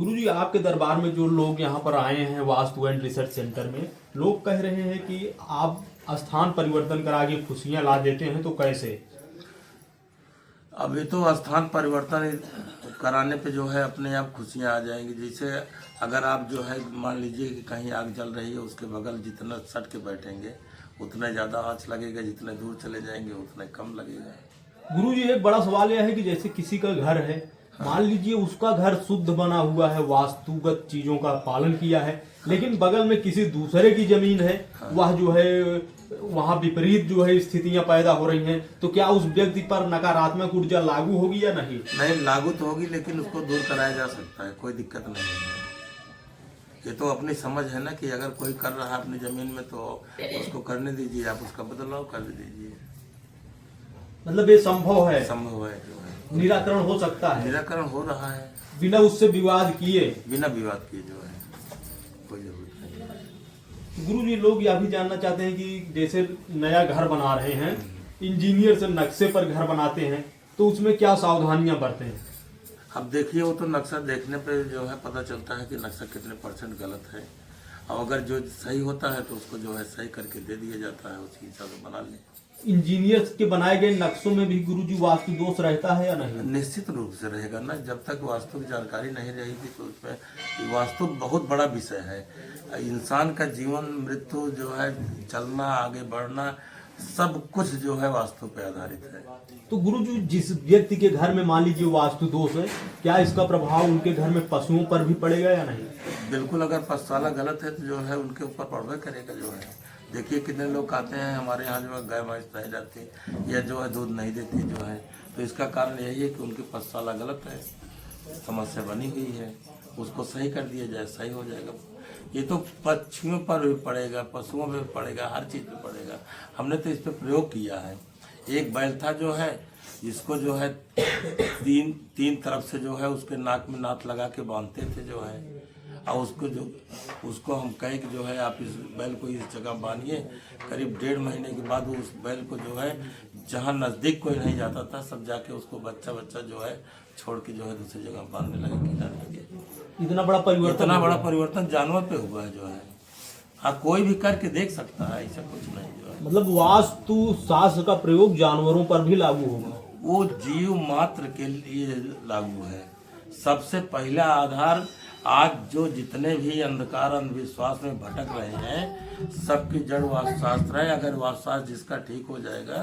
गुरुजी, आपके दरबार में जो लोग यहाँ पर आए हैं वास्तु एंड रिसर्च सेंटर में, लोग कह रहे हैं कि आप स्थान परिवर्तन करा के खुशियाँ ला देते हैं, तो कैसे? अभी तो स्थान परिवर्तन कराने पे जो है अपने आप खुशियाँ आ जाएंगी। जैसे अगर आप जो है मान लीजिए कि कहीं आग जल रही है, उसके बगल जितना सट के बैठेंगे उतना ज़्यादा आँच लगेगा, जितने दूर चले जाएंगे उतना कम लगेगा। गुरुजी, एक बड़ा सवाल यह है कि जैसे किसी का घर है, मान लीजिए उसका घर शुद्ध बना हुआ है, वास्तुगत चीजों का पालन किया है, लेकिन बगल में किसी दूसरे की जमीन है, वह जो है वहाँ विपरीत जो है स्थितियां पैदा हो रही हैं, तो क्या उस व्यक्ति पर नकारात्मक ऊर्जा लागू होगी या नहीं? नहीं, लागू तो होगी, लेकिन उसको दूर कराया जा सकता है, कोई दिक्कत नहीं है। ये तो अपनी समझ है ना कि अगर कोई कर रहा है अपनी जमीन में तो उसको करने दीजिए, आप उसका बदलाव कर दीजिए। मतलब ये संभव है, संभव है, जो है निराकरण हो सकता है, निराकरण हो रहा है बिना उससे विवाद किए। बिना विवाद किए जो है, कोई जरूरत नहीं है। गुरुजी, लोग यह भी जानना चाहते हैं कि जैसे नया घर बना रहे हैं, इंजीनियर से नक्शे पर घर बनाते हैं, तो उसमें क्या सावधानियां बरतें हैं? अब देखिए, वो तो नक्शा देखने पे जो है पता चलता है कि नक्शा कितने % गलत है, और अगर जो सही होता है तो उसको जो है सही करके दे दिया जाता है, उसके हिसाब से बना लें। इंजीनियर के बनाए गए नक्शों में भी गुरुजी वास्तु दोष रहता है या नहीं? निश्चित रूप से रहेगा ना, जब तक वास्तु की जानकारी नहीं रहेगी तो उसमें वास्तु बहुत बड़ा विषय है। इंसान का जीवन मृत्यु जो है, चलना आगे बढ़ना, सब कुछ जो है वास्तु पे आधारित है। तो गुरुजी, जिस व्यक्ति के घर में मान लीजिए वास्तु दोष है, क्या इसका प्रभाव उनके घर में पशुओं पर भी पड़ेगा या नहीं? बिल्कुल, अगर पशुशाला गलत है तो जो है उनके ऊपर पड़बे करेगा। जो है देखिए, कितने लोग आते हैं हमारे यहाँ जो है गाय भैंस नहीं जाती या जो है दूध नहीं देती जो है, तो इसका कारण यही है कि उनकी पशुशाला गलत है, समस्या बनी हुई है। उसको सही कर दिया जाए, सही हो जाएगा। ये तो पक्षियों पर भी पड़ेगा, पशुओं पर भी पड़ेगा, हर चीज़ पे पड़ेगा। हमने तो इस पर प्रयोग किया है। एक बैल था जो है, जिसको जो है तीन तरफ से जो है उसके नाक में नाथ लगा के बांधते थे जो है, और उसको हम कहे कि जो है आप इस बैल को इस जगह बांधिए। करीब 1.5 महीने के बाद उस बैल को जो है जहाँ नज़दीक कोई नहीं जाता था, सब जाके उसको बच्चा जो है छोड़ के जो है दूसरी जगह बांधने लगे, खिलाने लगे। इतना बड़ा परिवर्तन जानवर पे हुआ है जो है। हाँ, कोई भी करके देख सकता है, ऐसा कुछ नहीं जो है। मतलब वास्तु शास्त्र का प्रयोग जानवरों पर भी लागू होगा? वो जीव मात्र के लिए लागू है। सबसे पहला आधार, आज जो जितने भी अंधकार अंधविश्वास में भटक रहे हैं, सबकी जड़ वास्तुशास्त्र है। अगर वास्तुशास्त्र जिसका ठीक हो जाएगा,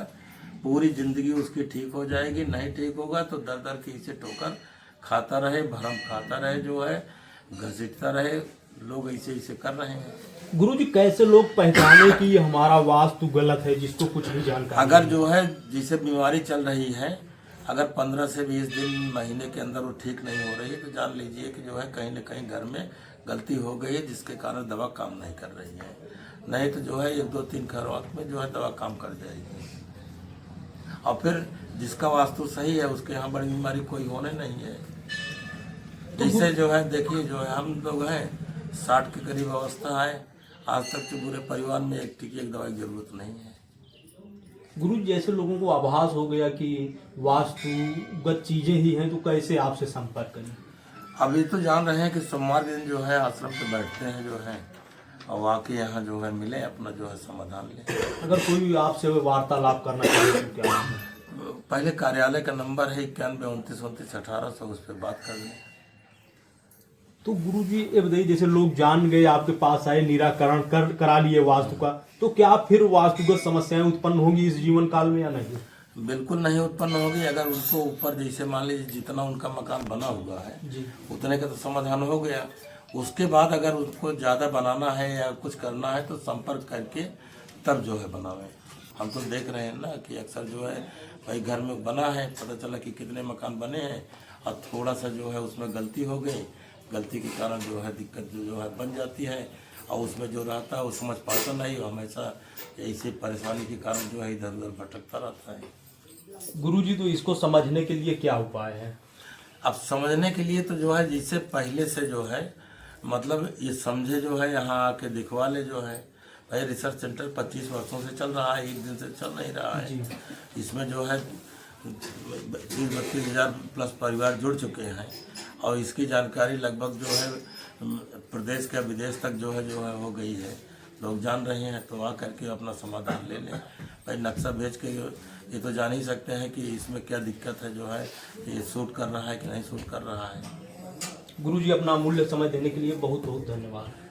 पूरी जिंदगी उसकी ठीक हो जाएगी। नहीं ठीक होगा तो दर दर की इसे ठोकर खाता रहे, भरम खाता रहे, जो है घसीटता रहे। लोग ऐसे कर रहे हैं। गुरुजी, कैसे लोग पहचाने कि ये हमारा वास्तु गलत है, जिसको कुछ भी जानकारी? अगर जो है जिसे बीमारी चल रही है, अगर 15 से 20 दिन महीने के अंदर वो ठीक नहीं हो रही है, तो जान लीजिए कि जो है कहीं न कहीं घर में गलती हो गई है, जिसके कारण दवा काम नहीं कर रही है। नहीं तो जो है 1-2-3 खरवाक में जो है दवा काम कर जाएगी। और फिर जिसका वास्तु सही है उसके यहाँ बड़ी बीमारी कोई होने नहीं है। जैसे जो है देखिए, जो है हम लोग हैं 60 के करीब अवस्था है, आज तक के पूरे परिवार में एक टीके की दवाई की जरूरत नहीं है। गुरु, जैसे लोगों को आभास हो गया कि वास्तुगत चीजें ही हैं, तो कैसे आपसे संपर्क करें? अभी तो जान रहे हैं कि सोमवार के दिन जो है आश्रम पे बैठते हैं जो है, और आके यहाँ जो है मिले, अपना जो है समाधान लें। अगर कोई आपसे वार्तालाप करना चाहे तो क्या नाम है? पहले कार्यालय का नंबर है 91 29 29 1800, उस पर बात कर लें। तो गुरुजी, ये बताइए, जैसे लोग जान गए, आपके पास आए, निराकरण करा लिए वास्तु का, तो क्या फिर वास्तुगत समस्याएं उत्पन्न होंगी इस जीवन काल में या नहीं? बिल्कुल नहीं उत्पन्न होगी। अगर उनको ऊपर जैसे मान लीजिए जितना उनका मकान बना हुआ है जी, उतने का तो समाधान हो गया। उसके बाद अगर उनको ज़्यादा बनाना है या कुछ करना है तो संपर्क करके तब जो है बनावें। हम तो देख रहे हैं ना कि अक्सर जो है भाई घर में बना है, पता चला कि कितने मकान बने हैं और थोड़ा सा जो है उसमें गलती हो गई, गलती के कारण जो है दिक्कत जो है बन जाती है, और उसमें जो रहता है वो समझ पाता नहीं, हमेशा ऐसे परेशानी के कारण जो है इधर उधर भटकता रहता है। गुरुजी, तो इसको समझने के लिए क्या उपाय है? अब समझने के लिए तो जो है जिससे पहले से जो है मतलब ये समझे, जो है यहाँ आके दिखवा ले। जो है भाई रिसर्च सेंटर 25 वर्षों से चल रहा है, एक दिन से चल नहीं रहा है। इसमें जो है 30-32 हज़ार प्लस परिवार जुड़ चुके हैं। और इसकी जानकारी लगभग जो है प्रदेश का विदेश तक जो है हो गई है। लोग जान रहे हैं, तो आ करके अपना समाधान ले लें। भाई नक्शा भेज के ये तो जान ही सकते हैं कि इसमें क्या दिक्कत है, जो है ये सूट कर रहा है कि नहीं सूट कर रहा है। गुरुजी, अपना अमूल्य समय देने के लिए बहुत बहुत धन्यवाद।